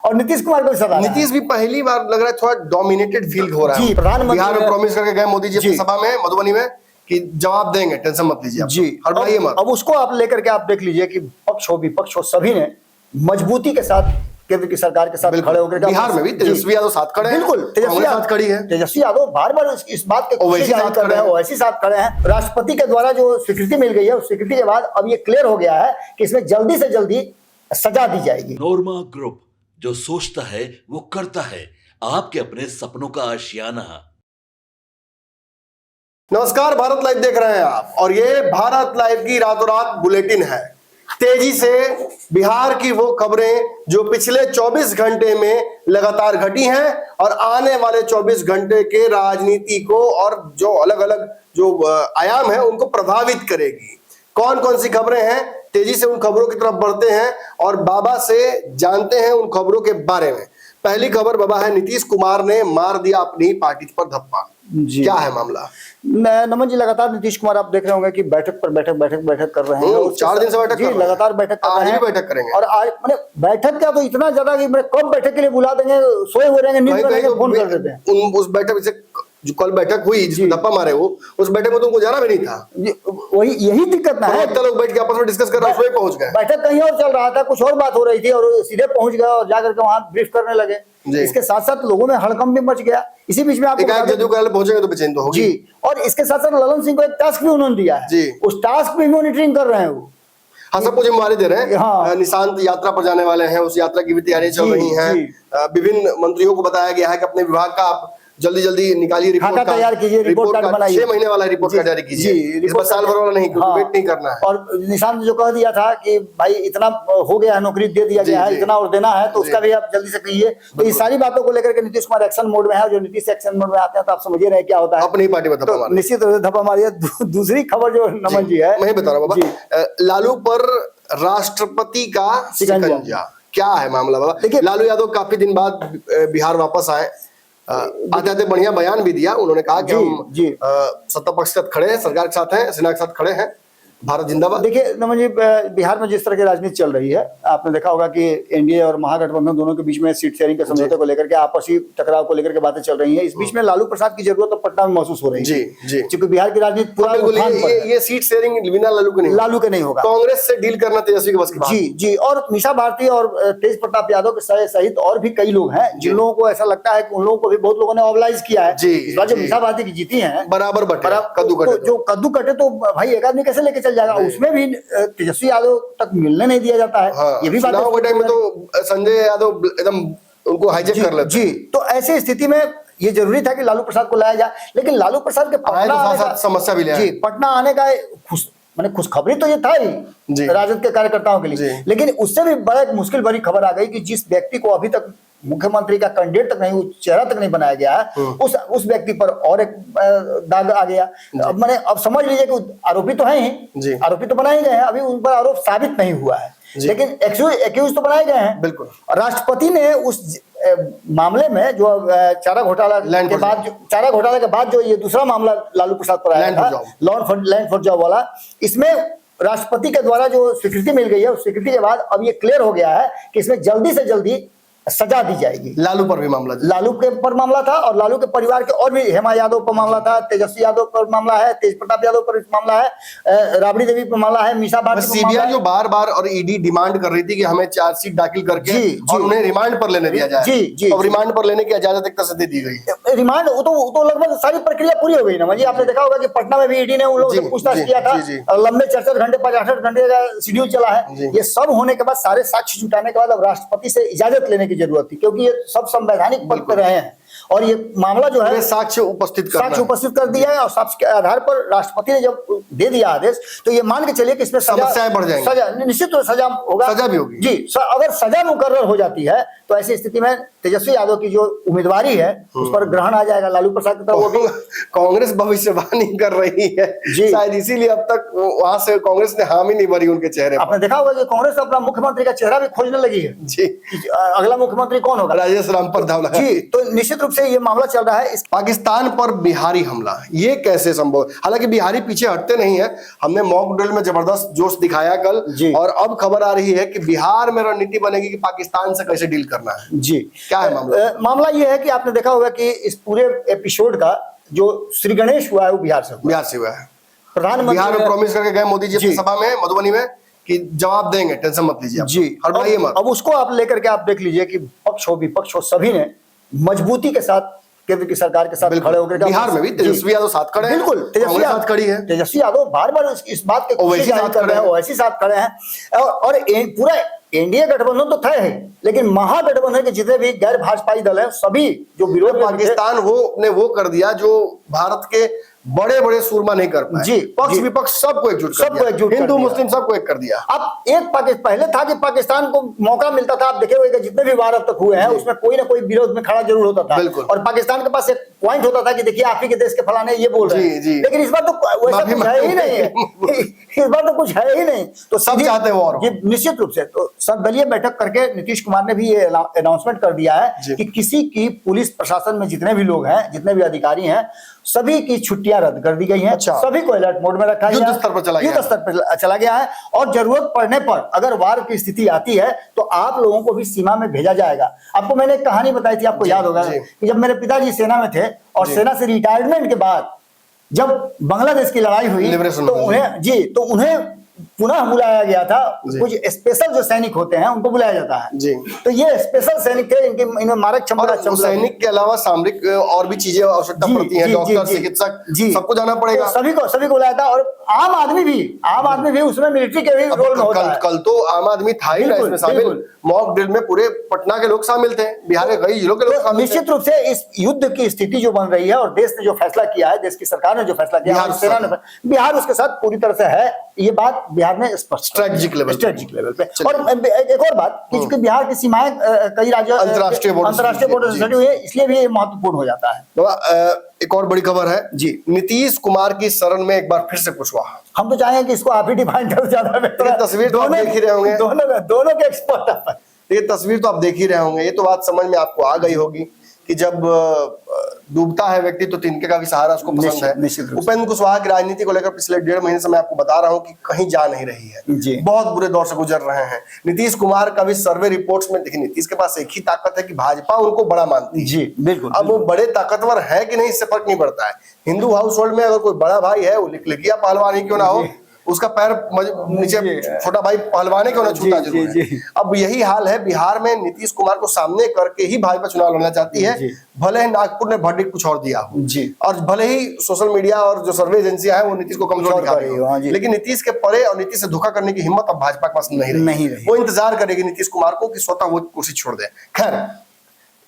और नीतीश कुमार को भी सजा। नीतीश भी पहली बार लग रहा है थोड़ा डोमिनेटेड फील हो रहा है। प्रधानमंत्री बिहार में प्रॉमिस करके गए मोदी जी अपनी सभा में मधुबनी में कि जवाब देंगे, टेंशन मत लीजिए जी। हड़बड़ाइए मत। अब उसको आप लेकर के आप देख लीजिए कि पक्ष हो विपक्ष हो सभी ने मजबूती के साथ केंद्र की सरकार के साथ खड़े होकर बिहार में भी तेजस्वी यादव साथ खड़े हैं, बिल्कुल तेजस्वी साथ खड़ी है, तेजस्वी यादव बार बार इस बात के कोशिश कर रहे हैं, ओवैसी साथ खड़े हैं। राष्ट्रपति के द्वारा जो स्वीकृति मिल गई है उस स्वीकृति के बाद अब ये क्लियर हो गया है कि इसमें जल्दी से जल्दी सजा दी जाएगी। नोरमा ग्रुप, जो सोचता है वो करता है, आपके अपने सपनों का आशियाना। नमस्कार, भारत लाइव देख रहे हैं आप और ये भारत लाइव की रातों रात बुलेटिन है। तेजी से बिहार की वो खबरें जो पिछले 24 घंटे में लगातार घटी हैं और आने वाले 24 घंटे के राजनीति को और जो अलग अलग जो आयाम है उनको प्रभावित करेगी। कौन कौन सी खबरें हैं, तेजी से उन खबरों की तरफ बढ़ते हैं और बाबा से जानते हैं उन खबरों के बारे में। पहली खबर बाबा है, नीतीश कुमार ने मार दिया अपनी पार्टी पर धप्पा। क्या है मामला? नमन जी, लगातार नीतीश कुमार आप देख रहे होंगे कि बैठक पर बैठक कर रहे हैं। 4 दिन से बैठक कर लगातार बैठक कर रहे हैं। आज भी बैठक करेंगे और आज मैंने बैठक क्या तो इतना ज्यादा कि कब बैठक के लिए बुला देंगे, सोए हुए रहेंगे, नींद में रहेंगे, फोन कर देते हैं। उस बैठक से जो कल बैठक हुई जिसमें धप्पा मारे वो, उस बैठक में तुमको जाना भी नहीं था। वही यही दिक्कत ना है, लोग बैठ के आपस में डिस्कस कर रहे हैं, उसमें पहुंच गए। बैठक कहीं और चल रहा था, कुछ और बात हो रही थी और सीधे पहुंच गए और जाकर के वहां ब्रीफ करने लगे। इसके साथ साथ लोगों में हड़कंप भी मच गया। इसी बीच में आप पहुंचेंगे तो बेचैन तो होगी जी। और इसके साथ साथ ललन सिंह को एक टास्क भी उन्होंने दिया है, उस टास्क भी मॉनिटरिंग कर रहे हैं वो। हाँ, सबको जिम्मेवारी दे रहे हैं। हाँ। निशांत यात्रा पर जाने वाले हैं, उस यात्रा की भी तैयारियां चल रही हैं। विभिन्न मंत्रियों को बताया गया है कि अपने विभाग का आप जल्दी जल्दी निकालिए रिपोर्ट तैयार कीजिए, रिपोर्ट कार्ड बनाइए, 6 महीने वाला रिपोर्ट कार्ड जारी कीजिए। इस बार साल भर वाला नहीं, वेट नहीं करना है। और निशांत जो कह दिया था कि भाई इतना हो गया है, नौकरी दे दिया गया है, इतना और देना है, तो उसका भी आप जल्दी से कहिए। तो ये सारी बातों को लेकर के नीतीश कुमार एक्शन मोड में है। जो नीतीश एक्शन मोड में आते हैं तो आप समझिए रहे क्या होता है, अपनी पार्टी में धप्पा मार, निश्चित रूप से धप्पा मारिए। दूसरी खबर जो नमन जी है, मैं बता रहा हूँ बाबा, लालू पर राष्ट्रपति का शिकंजा, क्या है मामला बाबा? देखिए, लालू यादव काफी दिन बाद बिहार वापस आए, आते आते बढ़िया बयान भी दिया। उन्होंने कहा कि हम सत्ता पक्ष के साथ खड़े हैं, सरकार के साथ हैं, सेना के साथ खड़े हैं, भारत जिंदाबाद। देखिए नमन जी, बिहार में जिस तरह की राजनीति चल रही है, आपने देखा होगा कि एनडीए और महागठबंधन दोनों के बीच में सीट शेयरिंग के समझौते को लेकर के, आपसी टकराव को लेकर के बातें चल रही हैं। इस बीच में लालू प्रसाद की जरूरत तो पटना में महसूस हो रही है, क्योंकि बिहार की राजनीति पूरा ये सीट शेयरिंग बिना लालू के नहीं होगा। कांग्रेस से डील करना तेजस्वी के बस की बात। जी जी। और मीसा भारती और तेज प्रताप यादव के सहित और भी कई लोग हैं जिन लोगों को ऐसा लगता है कि उन लोगों को भी बहुत लोगों ने मोबिलाइज किया है। इस बार जो मीसा भारती की जीती है बराबर कद्दू कटे तो भाई एक आदमी कैसे लेके चल जाएगा। उसमें भी तेजस्वी यादव तक मिलने नहीं दिया जाता है। हाँ, ये भी बात के टाइम में तो संजय यादव एकदम उनको हाईजैक कर लेते। जी, तो ऐसी स्थिति में ये जरूरी था कि लालू प्रसाद को लाया जाए, लेकिन लालू प्रसाद के पटना आने का समस्या भी जी, पटना आने का खुशखबरी तो ये था ही राजद के कार्यकर्ताओं के लिए, लेकिन उससे भी बड़ा एक मुश्किल भरी खबर आ गई कि जिस व्यक्ति को अभी तक मुख्यमंत्री का कैंडिडेट तक नहीं, चेहरा तक नहीं बनाया गया है, उस व्यक्ति पर और एक दाग आ गया। अब समझ लीजिए कि आरोपी तो है ही, आरोपी तो बनाए गए हैं, अभी उन पर आरोप साबित नहीं हुआ है, लेकिन एक्यूज तो बनाए गए हैं। बिल्कुल। राष्ट्रपति ने उस मामले में जो चारा घोटाला के बाद जो ये दूसरा मामला लालू प्रसाद पर आया था, लैंड फॉर जॉब वाला, इसमें राष्ट्रपति के द्वारा जो स्वीकृति मिल गई है उस स्वीकृति के बाद अब ये क्लियर हो गया है कि इसमें जल्दी से जल्दी सजा दी जाएगी। लालू पर भी मामला, लालू के पर मामला था और लालू के परिवार के और भी, हेमा यादव पर मामला था, तेजस्वी यादव पर मामला है, तेज प्रताप यादव पर मामला है, राबड़ी देवी पर मामला है, मीसा भारती पर मामला है। सीबीआई जो बार बार और ईडी डिमांड कर रही थी कि हमें चार्जशीट दाखिल करके और उन्हें रिमांड पर लेने दिया जाए। जी, अब रिमांड पर लेने की इजाजत एक तरह से दे दी गई। रिमांड तो लगभग सारी प्रक्रिया पूरी हो गई ना जी। आपने देखा होगा कि पटना में भी ईडी ने उन लोगों से पूछताछ किया था, लंबे 64 घंटे 68 घंटे का शेड्यूल चला है। ये सब होने के बाद, सारे साक्ष्य जुटाने के बाद अब राष्ट्रपति से इजाजत लेने की जरूरत थी, क्योंकि ये सब संवैधानिक पद पर रहे हैं और ये मामला जो है साक्ष्य उपस्थित कर दिया है। और साक्ष्य के आधार पर राष्ट्रपति ने जब दे दिया आदेश, तो ये मान के चलिए कि इसमें समस्याएं बढ़ जाएंगी। सजा निश्चित रूप से सजा होगा, सजा भी होगी जी। अगर सजा मुकर्रर हो जाती है तो ऐसी स्थिति में तेजस्वी यादव की जो उम्मीदवारी है उस पर ग्रहण आ जाएगा लालू प्रसाद की तरफ। वो भी कांग्रेस भविष्यवाणी कर रही है शायद, इसीलिए अब तक वहां से कांग्रेस ने हामी नहीं भरी उनके चेहरे पर। आपने देखा होगा कि कांग्रेस अपना मुख्यमंत्री का चेहरा भी खोजने लगी है जी। अगला मुख्यमंत्री कौन होगा? राजेश रामपर धावला जी। तो निश्चित रूप से ये मामला चल रहा है। पाकिस्तान पर बिहारी हमला, ये कैसे संभव? हालांकि बिहारी पीछे हटते नहीं है, हमने मॉक ड्रिल में जबरदस्त जोश दिखाया कल, और अब खबर आ रही है कि बिहार में रणनीति बनेगी कि पाकिस्तान से कैसे डील करना है। जी, क्या है मामला? मामला ये है कि आपने देखा होगा कि इस पूरे एपिसोड का जो श्री गणेश हुआ है वो बिहार से हुआ है। प्रधानमंत्री बिहार में प्रॉमिस करके गए मोदी जी अपनी सभा में मधुबनी में कि जवाब देंगे, टेंशन मत लीजिए जी, हड़बड़ाइए मत। अब उसको आप लेकर के आप देख लीजिए कि पक्ष हो विपक्ष हो सभी ने मजबूती के साथ केंद्र की सरकार के साथ खड़े होकर, बिहार में भी तेजस्वी यादव साथ खड़े हैं, बिल्कुल तेजस्वी साथ खड़ी है, तेजस्वी यादव बार बार इस बात के कोशिश कर रहे हैं, ओवैसी साथ खड़े हैं, और पूरा एनडीए गठबंधन तो तय है, लेकिन महागठबंधन के जितने भी गैर भाजपाई दल हैं सभी जो विरोध, पाकिस्तान वो कर दिया जो भारत के बड़े बड़े सूरमा नहीं कर पाए। जी, पक्ष विपक्ष सबको एकजुट कर दिया, हिंदू मुस्लिम सबको एक कर दिया। अब एक पहले था कि पाकिस्तान को मौका मिलता था, आप देखे हुए जितने भी वार अब तक हुए हैं उसमें कोई ना कोई विरोध में खड़ा जरूर होता था, और पाकिस्तान के पास एक पॉइंट होता था कि देखिए आप ही के देश के फलाने ये बोल रहे हैं, लेकिन इस बार तो वैसा कुछ है ही नहीं है। इस बार तो कुछ है ही नहीं, तो सब चाहते हैं निश्चित रूप से। तो सर्वदलीय बैठक करके नीतीश कुमार ने भी ये अनाउंसमेंट कर दिया है कि किसी की पुलिस प्रशासन में जितने भी लोग हैं, जितने भी अधिकारी हैं, सभी की छुट्टियां रद्द कर दी गई हैं। सभी को अलर्ट मोड में रखा गया है, युद्ध स्तर पर चला गया है, और जरूरत पड़ने पर अगर वार की स्थिति आती है तो आप लोगों को भी सीमा में भेजा जाएगा। आपको मैंने एक कहानी बताई थी, आपको याद होगा कि जब मेरे पिताजी सेना में थे और सेना से रिटायरमेंट के बाद जब बांग्लादेश की लड़ाई हुई तो उन्हें पुनः बुलाया गया था। कुछ स्पेशल जो सैनिक होते हैं उनको बुलाया जाता है जी। तो ये स्पेशल सैनिक थे, इनमें मारक क्षमता, सैनिक के अलावा सामरिक और भी चीजें आवश्यकता पड़ती हैं, डॉक्टर, चिकित्सक, सबको जाना पड़ेगा, तो सभी को बुलाया था। और आम आदमी भी उसमें मिलिट्री के भी रोल में होता है। कल तो आम आदमी था ही इसमें शामिल, मॉक ड्रिल में पूरे पटना के लोग शामिल थे, बिहार के कई जिलों के लोग शामिल थे। निश्चित रूप से इस युद्ध की स्थिति जो बन रही है और देश ने जो फैसला किया है, देश की सरकार ने जो फैसला किया है, बिहार उसके साथ पूरी तरह से है, ये बात बिहार में स्ट्रेटेजिक लेवल पे। और एक और बात कि चूंकि बिहार की सीमाएं कई राज्यों अंतरराष्ट्रीय बॉर्डर से सटी हुई है, इसलिए भी ये महत्वपूर्ण हो जाता है। एक और बड़ी खबर है जी, नीतीश कुमार की शरण में एक बार फिर से कुछ हुआ। हम तो चाहेंगे कि इसको आप ही डिफाइन करो, ज्यादा बेहतर है। तस्वीर तो आप देख ही रहे होंगे, दोनों के एक्सपर्ट। ये तस्वीर तो आप देख ही रहे होंगे, ये तो बात समझ में आपको आ गई होगी कि जब डूबता है व्यक्ति तो तिनके का भी सहारा उसको पसंद है। उपेंद्र कुशवाहा की राजनीति को लेकर पिछले 1.5 महीने से मैं आपको बता रहा हूं कि कहीं जा नहीं रही है, बहुत बुरे दौर से गुजर रहे हैं। नीतीश कुमार का भी सर्वे रिपोर्ट्स में देखिए, नीतीश के पास एक ही ताकत है कि भाजपा उनको बड़ा मानती है। जी बिल्कुल। अब वो बड़े ताकतवर है कि नहीं, इससे फर्क नहीं पड़ता है। हिंदू हाउस होल्ड में अगर कोई बड़ा भाई है, वो लिखलिया पहलवान ही क्यों ना हो, उसका पैर नीचे छोटा भाई पहलवाने क्यों ना छूता जरूर है। अब यही हाल है बिहार में, नीतीश कुमार को सामने करके ही भाजपा चुनाव लड़ना चाहती है, भले ही नागपुर ने वर्डिक्ट कुछ और दिया हो जी, और भले ही सोशल मीडिया और जो सर्वे एजेंसियां हैं वो नीतीश को कमजोर दिखा रही हो, लेकिन नीतीश के परे और नीतीश से धोखा करने की हिम्मत अब भाजपा के पास नहीं रही। वो इंतजार करेगी नीतीश कुमार को कि स्वतः वो कुर्सी छोड़ दे। खैर,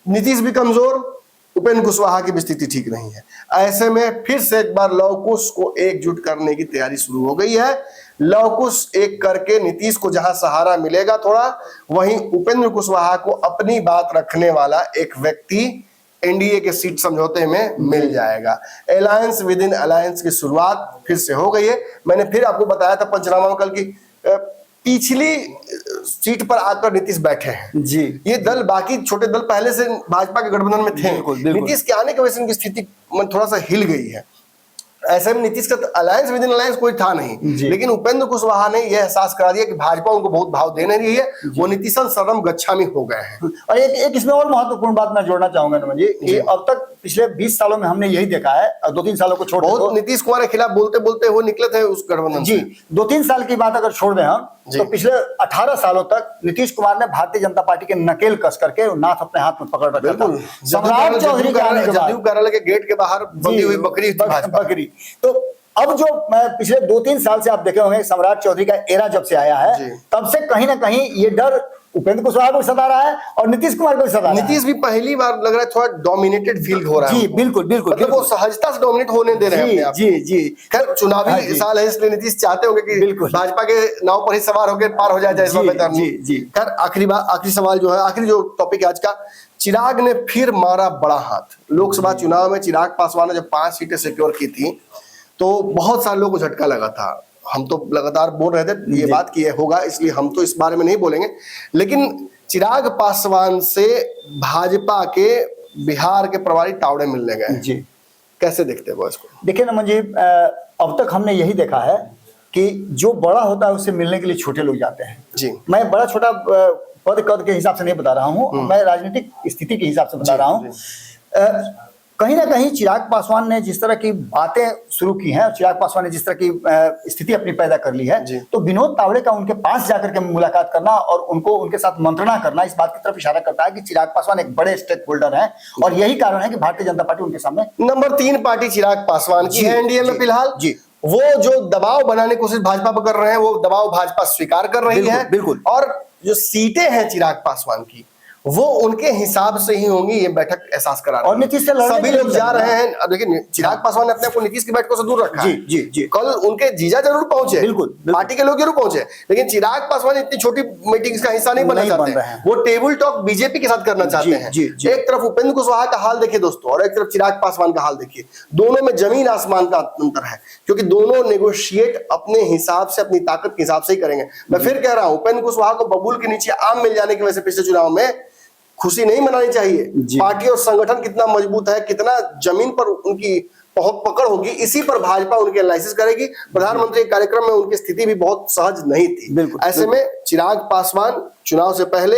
नीतीश भी कमजोर, उपेंद्र कुशवाहा की भी स्थिति ठीक नहीं है। ऐसे में फिर से एक बार लव कुश को एकजुट करने की तैयारी शुरू हो गई है। लव कुश एक करके नीतीश को जहां सहारा मिलेगा थोड़ा, वहीं उपेंद्र कुशवाहा को अपनी बात रखने वाला एक व्यक्ति एनडीए के सीट समझौते में मिल जाएगा। अलायंस विद इन अलायंस की शुरुआत फिर से हो गई है। मैंने फिर आपको बताया था पंचनामा में कल की पिछली सीट पर आकर नीतीश बैठे हैं जी। ये दल, बाकी छोटे दल पहले से भाजपा के गठबंधन में थे, नीतीश के आने की वजह से इनकी स्थिति थोड़ा सा हिल गई है। ऐसे में नीतीश का अलायंस विद इन अलायंस कोई था नहीं, लेकिन उपेंद्र कुशवाहा ने यह एहसास करा दिया कि भाजपा उनको बहुत भाव दे नहीं रही है, वो नीतीशन शरणम गच्छामी हो गए हैं। और एक इसमें और महत्वपूर्ण बात मैं जोड़ना चाहूंगा नमन जी, कि अब तक पिछले 20 सालों में हमने यही देखा है, 2-3 सालों को छोड़ बहुत नीतीश कुमार के खिलाफ बोलते बोलते वो निकले थे उस गठबंधन जी। 2-3 साल की बात अगर छोड़ दें हम, तो पिछले 18 सालों तक नीतीश कुमार ने भारतीय जनता पार्टी के नकेल कस करके नाथ अपने हाथ में पकड़ रखा था। सम्राट चौधरी कार्यालय के गेट के बाहर बंधी हुई बकरी। तो अब जो पिछले 2-3 साल से आप देखे होंगे, सम्राट चौधरी का एरा जब से आया है, तब से कहीं ना कहीं ये डर उपेंद्र कुशवाहा को सता रहा है और नीतीश कुमार को सता रहा है। नीतीश भी पहली बार लग रहा है थोड़ा डोमिनेटेड फील हो रहा है। जी बिल्कुल बिल्कुल, मतलब वो सहजता से डोमिनेट होने दे रहे हैं अपने आप। जी। खैर, चुनावी साल है इसलिए नीतीश चाहते होंगे कि भाजपा के नाव पर ही सवार होकर पार हो जाए जी। खैर, आखिरी सवाल जो है, आखिरी जो टॉपिक है आज का, चिराग ने फिर मारा बड़ा हाथ। लोकसभा चुनाव में चिराग पासवान ने जब 5 सीटें सिक्योर की थी तो बहुत सारे लोगों को झटका लगा था। हम तो लगातार बोल रहे थे ये बात कि ये होगा, इसलिए हम तो इस बारे में नहीं बोलेंगे, लेकिन चिराग पासवान से भाजपा के बिहार के प्रभारी तावड़े मिलने गए। जी, कैसे देखते हो इसको? देखिए ना मुझे अब तक हमने यही देखा है कि जो बड़ा होता है उससे मिलने के लिए छोटे लोग जाते हैं। जी, मैं बड़ा छोटा पद कद के हिसाब से नहीं बता रहा हूँ, मैं राजनीतिक स्थिति के हिसाब से बता रहा हूँ। कहीं ना कहीं चिराग पासवान ने जिस तरह की बातें शुरू की हैं, चिराग पासवान ने जिस तरह की स्थिति अपनी पैदा कर ली है, तो विनोद तावड़े का उनके पास जाकर के मुलाकात करना और उनको उनके साथ मंत्रणा करना इस बात की तरफ इशारा करता है कि चिराग पासवान एक बड़े स्टेक होल्डर हैं और यही कारण है कि भारतीय जनता पार्टी उनके सामने नंबर 3 पार्टी चिराग पासवान की है एनडीए में फिलहाल। जी, वो जो दबाव बनाने की कोशिश भाजपा पर कर रहे हैं, वो दबाव भाजपा स्वीकार कर रही है। बिल्कुल। और जो सीटें हैं चिराग पासवान की, वो उनके हिसाब से ही होंगी, ये बैठक एहसास करा रही है। और नीतीश से लड़ने सभी के लिए लोग जा रहे हैं। अब देखिए, चिराग पासवान ने अपने को नीतीश की बैठकों से दूर रखा है। जी, जी। कल उनके जीजा जरूर पहुंचे, बिल्कुल। पार्टी के लोग जरूर पहुंचे, लेकिन चिराग पासवान इतनी छोटी मीटिंग्स का हिस्सा नहीं बनना चाहते हैं। वो टेबल टॉक बीजेपी के साथ करना चाहते हैं। एक तरफ उपेंद्र कुशवाहा का हाल देखिए दोस्तों, और एक तरफ चिराग पासवान का हाल देखिए। दोनों में जमीन आसमान का अंतर है, क्योंकि दोनों नेगोशिएट अपने हिसाब से, अपनी ताकत के हिसाब से ही करेंगे। मैं फिर कह रहा हूं, उपेंद्र कुशवाहा को बबूल के नीचे आम मिल जाने की वजह से पिछले चुनाव में खुशी नहीं मनानी चाहिए। पार्टी और संगठन कितना मजबूत है, कितना जमीन पर उनकी पकड़ होगी, इसी पर भाजपा उनकी एनालिसिस करेगी। प्रधानमंत्री के कार्यक्रम में उनकी स्थिति भी बहुत सहज नहीं थी। ऐसे में चिराग पासवान चुनाव से पहले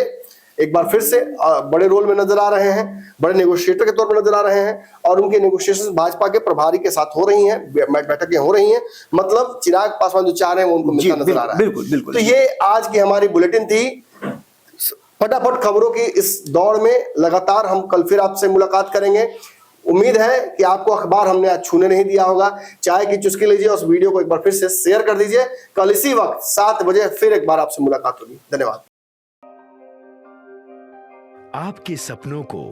एक बार फिर से बड़े रोल में नजर आ रहे हैं, बड़े नेगोशिएटर के तौर पर नजर आ रहे हैं, और उनके नेगोशिएशन भाजपा के प्रभारी के साथ हो रही हैं, बैठकें हो रही हैं। मतलब चिराग पासवान जो चाह रहे हैं वो उनको मिलता नजर आ रहा है। बिल्कुल, बिल्कुल। तो ये आज की हमारी बुलेटिन थी। फटाफट खबरों की इस दौड़ में लगातार हम कल फिर आपसे मुलाकात करेंगे। उम्मीद है कि आपको अखबार हमने आज छूने नहीं दिया होगा। चाय की चुस्की लीजिए, उस वीडियो को एक बार फिर से शेयर कर दीजिए। कल इसी वक्त 7 बजे फिर एक बार आपसे मुलाकात होगी। धन्यवाद। आपके सपनों को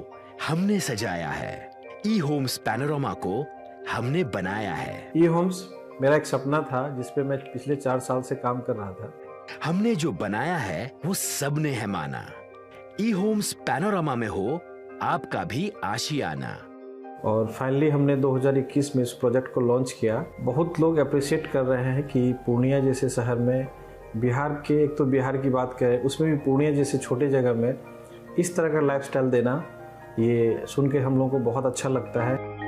हमने सजाया है, ई होम्स पैनोरामा को हमने बनाया है। ई होम्स मेरा एक सपना था जिसपे मैं पिछले 4 साल से काम कर रहा था। हमने जो बनाया है वो सबने है माना। ई होम्स पैनोरामा में हो आपका भी आशियाना। और फाइनली हमने 2021 में इस प्रोजेक्ट को लॉन्च किया। बहुत लोग अप्रिशिएट कर रहे हैं कि पूर्णिया जैसे शहर में, बिहार के, एक तो बिहार की बात करें उसमें भी पूर्णिया जैसे छोटे जगह में इस तरह का लाइफस्टाइल देना, ये सुन के हम लोगों को बहुत अच्छा लगता है।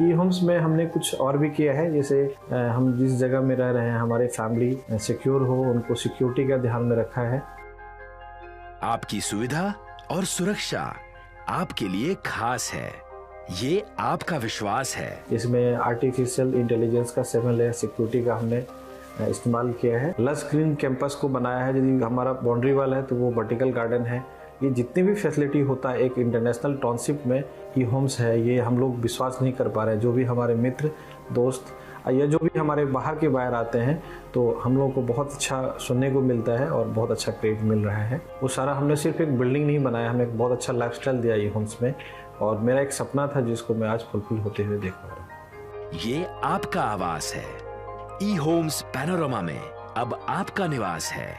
ई होम्स में हमने कुछ और भी किया है, जैसे हम जिस जगह में रह रहे हैं हमारे फैमिली सिक्योर हो, उनको सिक्योरिटी का ध्यान में रखा है। आपकी सुविधा और सुरक्षा आपके लिए खास है, ये आपका विश्वास है। इसमें आर्टिफिशियल इंटेलिजेंस का 7 लेयर सिक्योरिटी का हमने इस्तेमाल किया है। लस ग्रीन कैंपस को बनाया है। यदि हमारा बाउंड्री वाल है तो वो वर्टिकल गार्डन है। ये जितनी भी फैसिलिटी होता है एक इंटरनेशनल टाउनशिप में, ई होम्स है, ये हम लोग विश्वास नहीं कर पा रहे हैं। जो भी हमारे मित्र दोस्त या जो भी हमारे बाहर के बाहर आते हैं, तो हम लोगों को बहुत अच्छा सुनने को मिलता है और बहुत अच्छा क्रेडिट मिल रहा है। वो सारा हमने सिर्फ एक बिल्डिंग नहीं बनाया, हमें एक बहुत अच्छा लाइफस्टाइल दिया ई होम्स में, और मेरा एक सपना था जिसको मैं आज फुलफिल होते हुए देख पा रहा हूँ। ये आपका आवास है। ई होम्स पैनोरामा में अब आपका निवास है।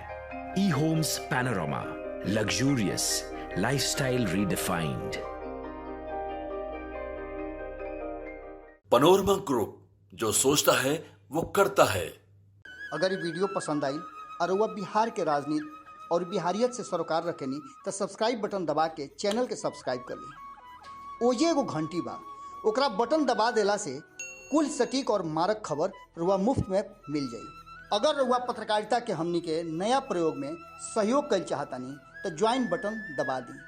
E Homes Panorama, luxurious lifestyle redefined. Panorama group, जो सोचता है वो करता है। अगर ये वीडियो पसंद आई और वह बिहार के राजनीति और बिहारियत से सरोकार रखेनी तो सब्सक्राइब बटन दबा के चैनल के सब्सक्राइब कर ली। ओजे एगो घंटी बा, ओकरा बटन दबा देला से कुल सटीक और मारक खबर रुआ मुफ्त में मिल जाई। अगर रुआ पत्रकारिता के हमनी के नया प्रयोग में सहयोग कर चाहतानी तो ज्वाइन बटन दबा दी।